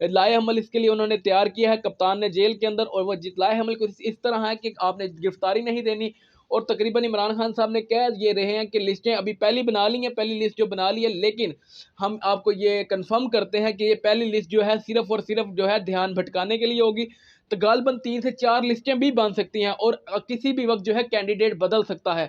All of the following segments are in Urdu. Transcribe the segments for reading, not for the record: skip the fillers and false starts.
لائے عمل اس کے لیے انہوں نے تیار کیا ہے کپتان نے جیل کے اندر، اور وہ لائے عمل کو اس طرح ہے کہ آپ نے گرفتاری نہیں دینی، اور تقریباً عمران خان صاحب نے کہہ یہ رہے ہیں کہ لسٹیں ابھی پہلی بنا لی ہیں، پہلی لسٹ جو بنا لی ہے، لیکن ہم آپ کو یہ کنفرم کرتے ہیں کہ یہ پہلی لسٹ جو ہے صرف اور صرف جو ہے دھیان بھٹکانے کے لیے ہوگی، تو غالباً 3 سے 4 لسٹیں بھی بن سکتی ہیں، اور کسی بھی وقت جو ہے کینڈیڈیٹ بدل سکتا ہے،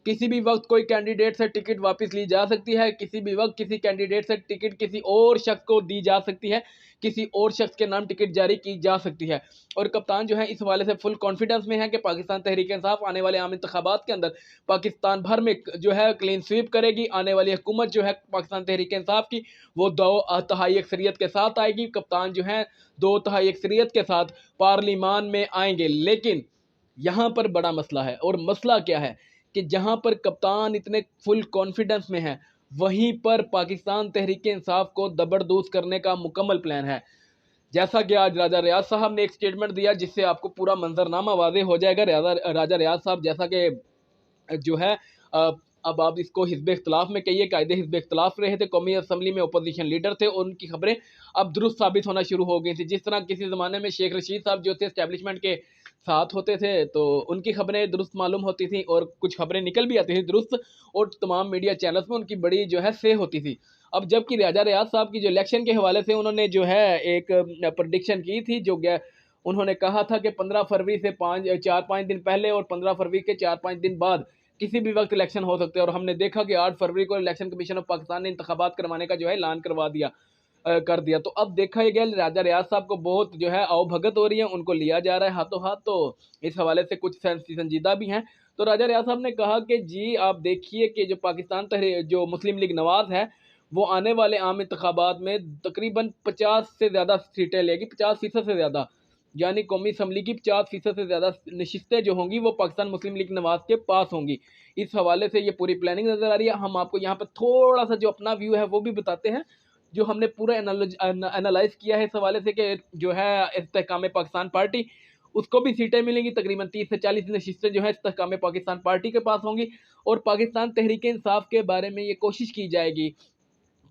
کسی بھی وقت کوئی کینڈیڈیٹ سے ٹکٹ واپس لی جا سکتی ہے، کسی بھی وقت کسی کینڈیڈیٹ سے ٹکٹ کسی اور شخص کو دی جا سکتی ہے، کسی اور شخص کے نام ٹکٹ جاری کی جا سکتی ہے، اور کپتان جو ہے اس حوالے سے فل کانفیڈنس میں ہے کہ پاکستان تحریک انصاف آنے والے عام انتخابات کے اندر پاکستان بھر میں جو ہے کلین سویپ کرے گی، آنے والی حکومت جو ہے پاکستان تحریک انصاف کی وہ 2/3 اکثریت کے ساتھ آئے گی، کپتان جو ہے 2/3 اکثریت کے ساتھ پارلیمان میں آئیں گے، لیکن یہاں پر بڑا مسئلہ ہے، اور مسئلہ کیا ہے کہ جہاں پر کپتان اتنے فل کانفیڈنس میں ہیں وہیں پر پاکستان تحریک انصاف کو زبردوز کرنے کا مکمل پلان ہے، جیسا کہ آج راجہ ریاض صاحب نے ایک سٹیٹمنٹ دیا جس سے آپ کو پورا منظرنامہ واضح ہو جائے گا۔ راجہ ریاض صاحب جیسا کہ جو ہے اب آپ اس کو حزب اختلاف میں کہیے، قائد حزب اختلاف رہے تھے، قومی اسمبلی میں اپوزیشن لیڈر تھے، اور ان کی خبریں اب درست ثابت ہونا شروع ہو گئی تھیں، جس طرح کسی زمانے میں شیخ رشید صاحب جو تھے اسٹیبلشمنٹ کے ساتھ ہوتے تھے تو ان کی خبریں درست معلوم ہوتی تھیں، اور کچھ خبریں نکل بھی آتی تھیں درست، اور تمام میڈیا چینلز میں ان کی بڑی جو ہے سے ہوتی تھی۔ اب جب کہ راجہ ریاض صاحب کی جو الیکشن کے حوالے سے انہوں نے جو ہے ایک پریڈکشن کی تھی، جو انہوں نے کہا تھا کہ 15 فروری سے 4-5 دن پہلے اور 15 فروری کے 4-5 دن بعد کسی بھی وقت الیکشن ہو سکتے ہیں، اور ہم نے دیکھا کہ 8 فروری کو الیکشن کمیشن آف پاکستان نے انتخابات کروانے کا جو ہے اعلان کر دیا۔ تو اب دیکھا یہ گیا راجہ ریاض صاحب کو بہت جو ہے آؤ بھگت ہو رہی ہے، ان کو لیا جا رہا ہے ہاتھوں ہاتھ، تو اس حوالے سے کچھ سنجیدہ بھی ہیں۔ تو راجہ ریاض صاحب نے کہا کہ جی آپ دیکھیے کہ جو پاکستان جو مسلم لیگ نواز ہے وہ آنے والے عام انتخابات میں تقریباً 50 سے زیادہ سیٹیں لے گی، 50% سے زیادہ، یعنی قومی اسمبلی کی 50% سے زیادہ نشستیں جو ہوں گی وہ پاکستان مسلم لیگ نواز کے پاس ہوں گی۔ اس حوالے سے یہ پوری پلاننگ نظر آ رہی ہے۔ ہم آپ کو یہاں پہ تھوڑا سا جو اپنا ویو ہے وہ بھی بتاتے ہیں، جو ہم نے پورا انالائز کیا ہے اس حوالے سے کہ جو ہے استحکام پاکستان پارٹی اس کو بھی سیٹیں ملیں گی، تقریباً 30 سے 40 نشستیں جو ہے استحکام پاکستان پارٹی کے پاس ہوں گی، اور پاکستان تحریک انصاف کے بارے میں یہ کوشش کی جائے گی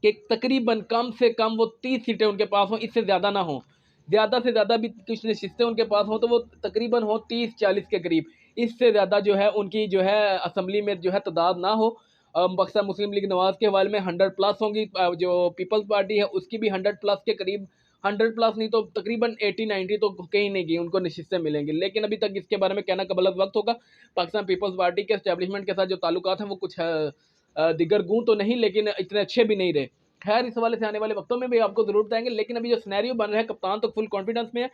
کہ تقریباً کم سے کم وہ 30 سیٹیں ان کے پاس ہوں، اس سے زیادہ نہ ہوں، زیادہ سے زیادہ بھی کچھ نشستیں ان کے پاس ہوں تو وہ تقریباً ہوں 30-40 کے قریب، اس سے زیادہ جو ہے ان کی جو ہے اسمبلی میں جو ہے تعداد نہ ہو۔ پاکستان مسلم لیگ نواز کے حوالے میں 100+ ہوں گی، جو پیپلز پارٹی ہے اس کی بھی 100+ کے قریب، 100+ نہیں تو تقریباً 80-90 تو کہیں نہیں گئی ان کو نشستیں ملیں گی، لیکن ابھی تک اس کے بارے میں کہنا قبل از وقت ہوگا۔ پاکستان پیپلز پارٹی کے اسٹیبلشمنٹ کے ساتھ جو تعلقات ہیں وہ کچھ دیگر گوں تو نہیں، لیکن اتنے اچھے بھی نہیں رہے۔ خیر اس حوالے سے آنے والے وقتوں میں بھی آپ کو ضرور بتائیں گے، لیکن ابھی جو سینیریو بن رہا ہے کپتان تو فل کانفیڈنس میں ہے۔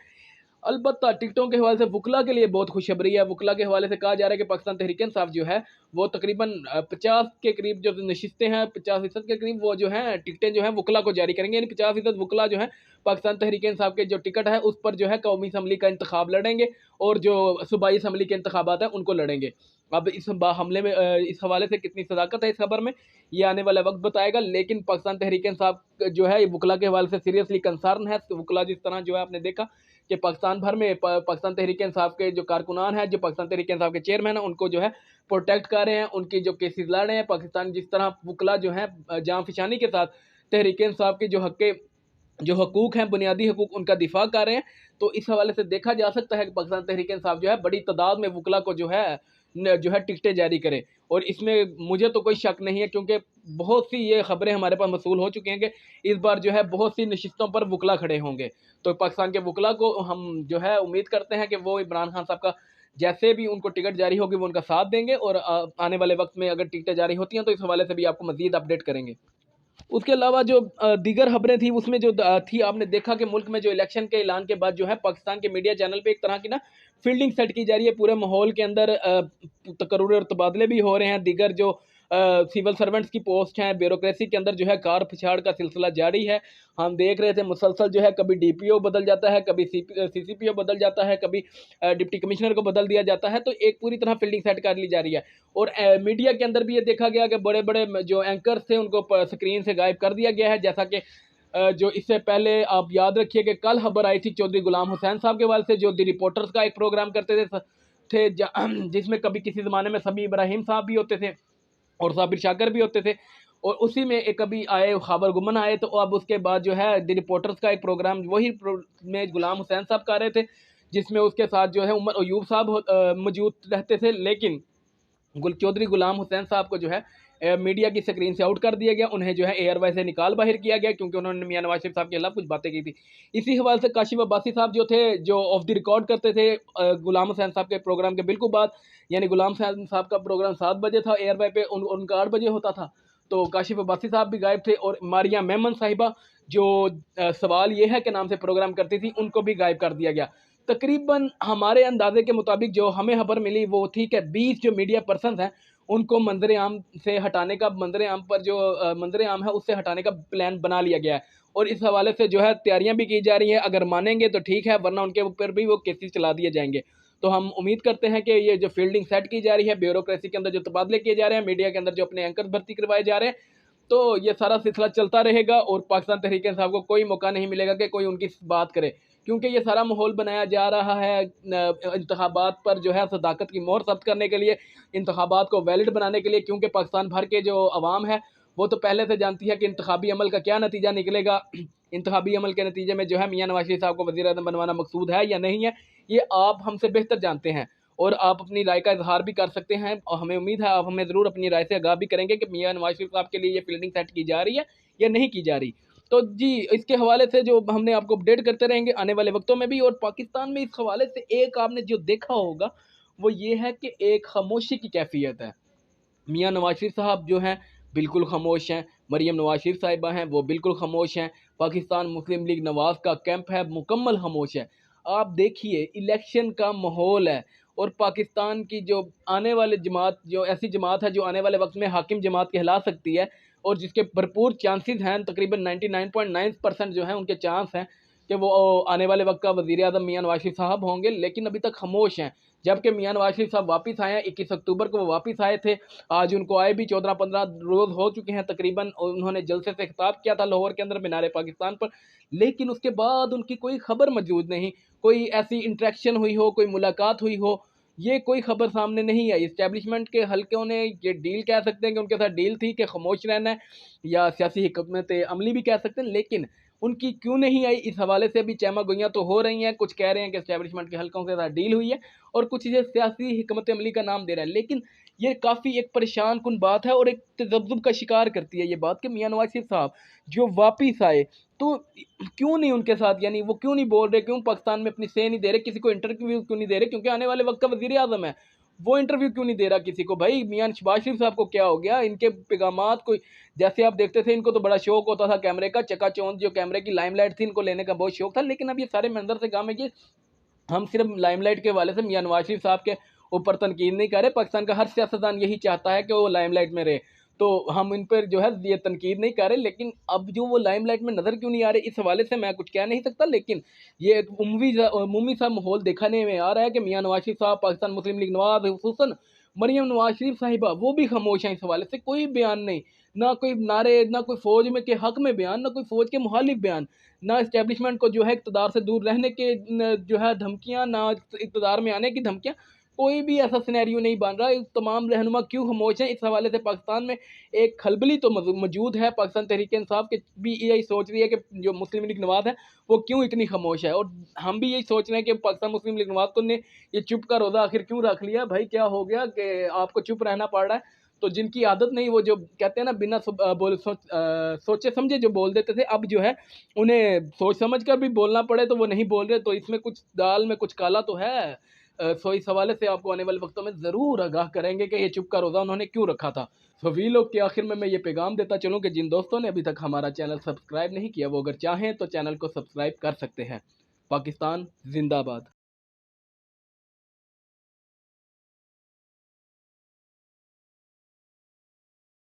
البتہ ٹکٹوں کے حوالے سے وکلا کے لیے بہت خوشخبری ہے، وکلا کے حوالے سے کہا جا رہا ہے کہ پاکستان تحریک انصاف جو ہے وہ تقریباً 50 کے قریب جو نشستیں ہیں، 50% کے قریب وہ جو ہیں ٹکٹیں جو ہیں وکلا کو جاری کریں گے، یعنی 50% وکلا جو ہیں پاکستان تحریک انصاف کے جو ٹکٹ ہے اس پر جو ہے قومی اسمبلی کا انتخاب لڑیں گے، اور جو صوبائی اسمبلی کے انتخابات ہیں ان کو لڑیں گے۔ اب اس حملے میں اس حوالے سے کتنی صداقت ہے اس خبر میں یہ آنے والا وقت بتائے گا، لیکن پاکستان تحریک انصاف جو ہے وکلا کے حوالے سے سیریسلی کنسرن ہے۔ وکلا جس طرح جو ہے آپ نے دیکھا کہ پاکستان بھر میں پاکستان تحریک انصاف کے جو کارکنان ہیں، جو پاکستان تحریک انصاف کے چیئرمین ہیں، ان کو جو ہے پروٹیکٹ کر رہے ہیں، ان کی جو کیسز لڑ رہے ہیں۔ پاکستان جس طرح وکلا جو ہیں جاں فشانی کے ساتھ تحریک انصاف کی جو حقوق ہیں، بنیادی حقوق، ان کا دفاع کر رہے ہیں، تو اس حوالے سے دیکھا جا سکتا ہے کہ پاکستان تحریک انصاف جو ہے بڑی تعداد میں وکلا کو جو ہے ٹکٹیں جاری کرے، اور اس میں مجھے تو کوئی شک نہیں ہے کیونکہ بہت سی یہ خبریں ہمارے پاس موصول ہو چکی ہیں کہ اس بار جو ہے بہت سی نشستوں پر وکلا کھڑے ہوں گے، تو پاکستان کے وکلا کو ہم جو ہے امید کرتے ہیں کہ وہ عمران خان صاحب کا جیسے بھی ان کو ٹکٹ جاری ہوگی وہ ان کا ساتھ دیں گے، اور آنے والے وقت میں اگر ٹکٹیں جاری ہوتی ہیں تو اس حوالے سے بھی آپ کو مزید اپڈیٹ کریں گے۔ اس کے علاوہ جو دیگر خبریں تھیں اس میں جو تھی آپ نے دیکھا کہ ملک میں جو الیکشن کے اعلان کے بعد جو ہے پاکستان کے میڈیا چینل پہ ایک طرح کی فیلڈنگ سیٹ کی جا رہی ہے، پورے ماحول کے اندر تقرر اور تبادلے بھی ہو رہے ہیں، دیگر جو سول سرونٹس کی پوسٹ ہیں، بیوروکریسی کے اندر جو ہے کار پچھاڑ کا سلسلہ جاری ہے۔ ہم دیکھ رہے تھے مسلسل جو ہے کبھی ڈی پی او بدل جاتا ہے، کبھی سی پی او بدل جاتا ہے، کبھی ڈپٹی کمشنر کو بدل دیا جاتا ہے، تو ایک پوری طرح فیلڈنگ سیٹ کر لی جا رہی ہے، اور میڈیا کے اندر بھی یہ دیکھا گیا کہ بڑے بڑے جو اینکرز تھے ان کو سکرین سے غائب کر دیا گیا ہے، جیسا کہ جو اس سے پہلے آپ یاد رکھیے کہ کل خبر آئی تھی چودھری غلام حسین صاحب کے والد سے، جو دی رپورٹرز کا ایک پروگرام کرتے تھے جس میں کبھی کسی زمانے میں سمیع ابراہیم صاحب بھی ہوتے تھے اور صابر شاکر بھی ہوتے تھے، اور اسی میں ایک ابھی آئے خابر گمن آئے، تو اب اس کے بعد جو ہے دی رپورٹرز کا ایک پروگرام وہی میں غلام حسین صاحب کر رہے تھے، جس میں اس کے ساتھ جو ہے عمر ایوب صاحب موجود رہتے تھے، لیکن چودھری غلام حسین صاحب کو جو ہے میڈیا کی سکرین سے آؤٹ کر دیا گیا، انہیں جو ہے ایئر وے سے نکال باہر کیا گیا کیونکہ انہوں نے میاں نواز شریف صاحب کے خلاف کچھ باتیں کی تھی۔ اسی حوالے سے کاشف عباسی صاحب جو تھے، جو آف دی ریکارڈ کرتے تھے غلام حسین صاحب کے پروگرام کے بالکل بعد، یعنی غلام حسین صاحب کا پروگرام 7 بجے تھا ایئر وے پہ، ان کا 8 بجے ہوتا تھا، تو کاشف عباسی صاحب بھی غائب تھے، اور ماریہ میمن صاحبہ جو سوال یہ ہے کہ نام سے پروگرام کرتی تھی، ان کو بھی غائب کر دیا گیا۔ تقریباً ہمارے اندازے کے مطابق جو ہمیں خبر ملی وہ تھی کہ 20 جو میڈیا پرسنز ہیں ان کو منظر عام سے ہٹانے کا، منظر عام پر جو منظر عام ہے اس سے ہٹانے کا پلان بنا لیا گیا ہے، اور اس حوالے سے جو ہے تیاریاں بھی کی جا رہی ہیں، اگر مانیں گے تو ٹھیک ہے، ورنہ ان کے اوپر بھی وہ کیسز چلا دیے جائیں گے۔ تو ہم امید کرتے ہیں کہ یہ جو فیلڈنگ سیٹ کی جا رہی ہے، بیوروکریسی کے اندر جو تبادلے کیے جا رہے ہیں، میڈیا کے اندر جو اپنے اینکر بھرتی کروائے جا رہے ہیں، تو یہ سارا سلسلہ چلتا رہے گا، اور پاکستان تحریک انصاف کو کوئی موقع نہیں ملے گا کہ کوئی ان کی بات کرے، کیونکہ یہ سارا ماحول بنایا جا رہا ہے انتخابات پر جو ہے صداقت کی مہر ثبت کرنے کے لیے، انتخابات کو ویلڈ بنانے کے لیے، کیونکہ پاکستان بھر کے جو عوام ہے وہ تو پہلے سے جانتی ہے کہ انتخابی عمل کا کیا نتیجہ نکلے گا، انتخابی عمل کے نتیجے میں جو ہے میاں نواز شریف صاحب کو وزیر اعظم بنوانا مقصود ہے یا نہیں ہے، یہ آپ ہم سے بہتر جانتے ہیں، اور آپ اپنی رائے کا اظہار بھی کر سکتے ہیں، اور ہمیں امید ہے آپ ہمیں ضرور اپنی رائے سے آگاہ بھی کریں گے کہ میاں نواز شریف صاحب کے لیے یہ فیلڈنگ سیٹ کی جا رہی ہے یا نہیں کی جا رہی۔ تو جی اس کے حوالے سے جو ہم نے آپ کو اپڈیٹ کرتے رہیں گے آنے والے وقتوں میں بھی، اور پاکستان میں اس حوالے سے ایک آپ نے جو دیکھا ہوگا وہ یہ ہے کہ ایک خاموشی کی کیفیت ہے۔ میاں نواز شریف صاحب جو ہیں بالکل خاموش ہیں، مریم نواز شریف صاحبہ ہیں وہ بالکل خاموش ہیں، پاکستان مسلم لیگ نواز کا کیمپ ہے مکمل خاموش ہے۔ آپ دیکھیے الیکشن کا ماحول ہے، اور پاکستان کی جو آنے والے جماعت، جو ایسی جماعت ہے جو آنے والے وقت میں حاکم جماعت کہلا سکتی ہے، اور جس کے بھرپور چانسز ہیں، تقریباً 99.9% جو ہیں ان کے چانس ہیں کہ وہ آنے والے وقت کا وزیر اعظم میاں نواز شریف صاحب ہوں گے، لیکن ابھی تک خاموش ہیں۔ جبکہ میاں نواز شریف صاحب واپس آئے ہیں، 21 اکتوبر کو وہ واپس آئے تھے، آج ان کو آئے بھی 14-15 روز ہو چکے ہیں تقریباً، انہوں نے جلسے سے خطاب کیا تھا لاہور کے اندر مینار پاکستان پر، لیکن اس کے بعد ان کی کوئی خبر موجود نہیں، کوئی ایسی انٹریکشن ہوئی ہو، کوئی ملاقات ہوئی ہو، یہ کوئی خبر سامنے نہیں آئی۔ اسٹیبلشمنٹ کے حلقوں نے یہ ڈیل کہہ سکتے ہیں کہ ان کے ساتھ ڈیل تھی کہ خاموش رہنا ہے، یا سیاسی حکمت عملی بھی کہہ سکتے ہیں، لیکن ان کی کیوں نہیں آئی اس حوالے سے بھی چہمہ گوئیاں تو ہو رہی ہیں، کچھ کہہ رہے ہیں کہ اسٹیبلشمنٹ کے حلقوں کے ساتھ ڈیل ہوئی ہے، اور کچھ یہ سیاسی حکمت عملی کا نام دے رہا ہے، لیکن یہ کافی ایک پریشان کن بات ہے، اور ایک تذبذب کا شکار کرتی ہے یہ بات کہ میاں نواز شریف صاحب جو واپس آئے تو کیوں نہیں ان کے ساتھ، یعنی وہ کیوں نہیں بول رہے، کیوں پاکستان میں اپنی سے نہیں دے رہے، کسی کو انٹرویو کیوں نہیں دے رہے، کیونکہ آنے والے وقت کا وزیر اعظم ہے، وہ انٹرویو کیوں نہیں دے رہا کسی کو؟ بھائی میاں شہباز شریف صاحب کو کیا ہو گیا؟ ان کے پیغامات کوئی، جیسے آپ دیکھتے تھے ان کو تو بڑا شوق ہوتا تھا کیمرے کا، چکا چوند جو کیمرے کی لائم لائٹ تھی ان کو لینے کا بہت شوق تھا، لیکن اب یہ سارے منظر سے کام ہے کہ ہم صرف لائم لائٹ کے حوالے سے میاں نواز شریف صاحب کے اوپر تنقید نہیں کر رہے، پاکستان کا ہر سیاستدان یہی چاہتا ہے کہ وہ لائم لائٹ میں رہے، تو ہم ان پر جو ہے یہ تنقید نہیں کر رہے، لیکن اب جو وہ لائم لائٹ میں نظر کیوں نہیں آ رہے اس حوالے سے میں کچھ کہہ نہیں سکتا، لیکن یہ ایک عمومی سا ماحول دیکھنے میں آ رہا ہے کہ میاں نواز شریف صاحب، پاکستان مسلم لیگ نواز، خصوصاً مریم نواز شریف صاحبہ، وہ بھی خاموش ہیں اس حوالے سے، کوئی بیان نہیں، نہ کوئی نعرے، نہ کوئی فوج میں کے حق میں بیان، نہ کوئی فوج کے مخالف بیان، نہ اسٹیبلشمنٹ کو جو ہے اقتدار سے دور رہنے کے جو ہے دھمکیاں، نہ اقتدار میں آنے کی دھمکیاں، کوئی بھی ایسا سینیریو نہیں بن رہا۔ تمام رہنما کیوں خاموش ہیں اس حوالے سے پاکستان میں ایک خلبلی تو موجود ہے، پاکستان تحریک انصاف کے بھی یہی سوچ رہی ہے کہ جو مسلم لیگ نواز ہے وہ کیوں اتنی خاموش ہے، اور ہم بھی یہی سوچ رہے ہیں کہ پاکستان مسلم لیگ نواز کو نے یہ چپ کا روزہ آخر کیوں رکھ لیا؟ بھائی کیا ہو گیا کہ آپ کو چپ رہنا پڑ رہا ہے؟ تو جن کی عادت نہیں، وہ جو کہتے ہیں نا بنا سوچے سمجھے جو بول دیتے تھے، اب جو ہے انہیں سوچ سمجھ کر بھی بولنا پڑے تو وہ نہیں بول رہے، تو اس میں کچھ دال میں کچھ کالا تو ہے۔ سو اس حوالے سے آپ کو آنے والے وقتوں میں ضرور آگاہ کریں گے کہ یہ چپ کا روزہ انہوں نے کیوں رکھا تھا۔ سو ویلوگ کے آخر میں یہ پیغام دیتا چلوں کہ جن دوستوں نے ابھی تک ہمارا چینل سبسکرائب نہیں کیا وہ اگر چاہیں تو چینل کو سبسکرائب کر سکتے ہیں۔ پاکستان زندہ باد۔